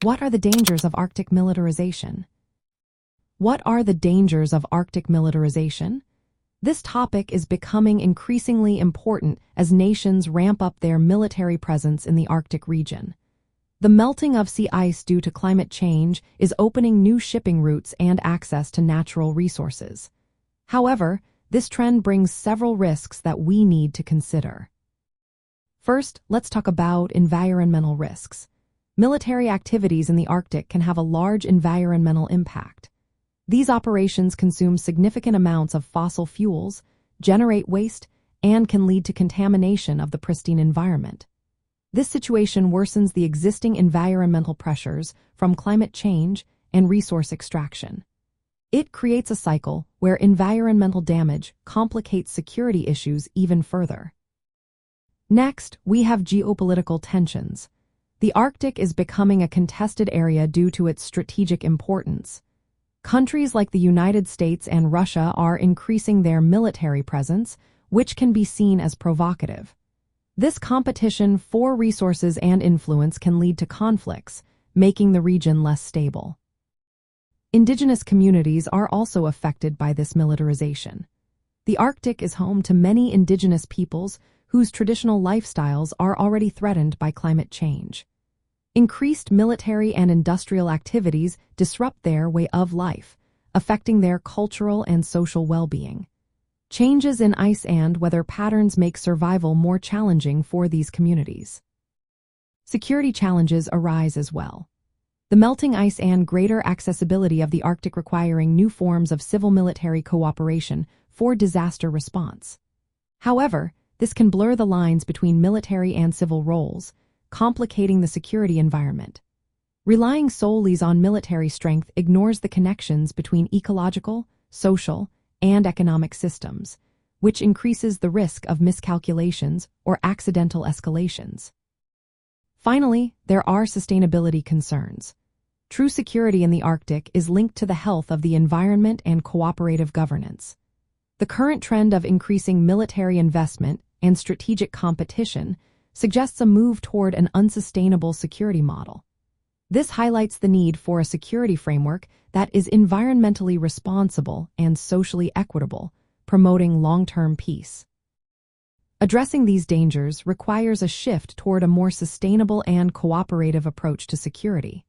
What are the dangers of Arctic militarization? What are the dangers of Arctic militarization? This topic is becoming increasingly important as nations ramp up their military presence in the Arctic region. The melting of sea ice due to climate change is opening new shipping routes and access to natural resources. However, this trend brings several risks that we need to consider. First, let's talk about environmental risks. Military activities in the Arctic can have a large environmental impact. These operations consume significant amounts of fossil fuels, generate waste, and can lead to contamination of the pristine environment. This situation worsens the existing environmental pressures from climate change and resource extraction. It creates a cycle where environmental damage complicates security issues even further. Next, we have geopolitical tensions. The Arctic is becoming a contested area due to its strategic importance. Countries like the United States and Russia are increasing their military presence, which can be seen as provocative. This competition for resources and influence can lead to conflicts, making the region less stable. Indigenous communities are also affected by this militarization. The Arctic is home to many indigenous peoples whose traditional lifestyles are already threatened by climate change. Increased military and industrial activities disrupt their way of life, affecting their cultural and social well-being. Changes in ice and weather patterns make survival more challenging for these communities. Security challenges arise as well. The melting ice and greater accessibility of the Arctic requiring new forms of civil-military cooperation for disaster response. However, this can blur the lines between military and civil roles, complicating the security environment. Relying solely on military strength ignores the connections between ecological, social, and economic systems, which increases the risk of miscalculations or accidental escalations. Finally, there are sustainability concerns. True security in the Arctic is linked to the health of the environment and cooperative governance. The current trend of increasing military investment and strategic competition suggests a move toward an unsustainable security model. This highlights the need for a security framework that is environmentally responsible and socially equitable, promoting long-term peace. Addressing these dangers requires a shift toward a more sustainable and cooperative approach to security.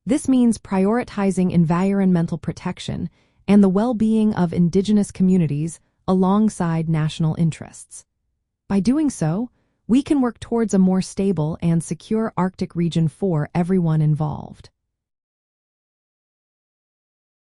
This means prioritizing environmental protection and the well-being of indigenous communities alongside national interests. By doing so, we can work towards a more stable and secure Arctic region for everyone involved.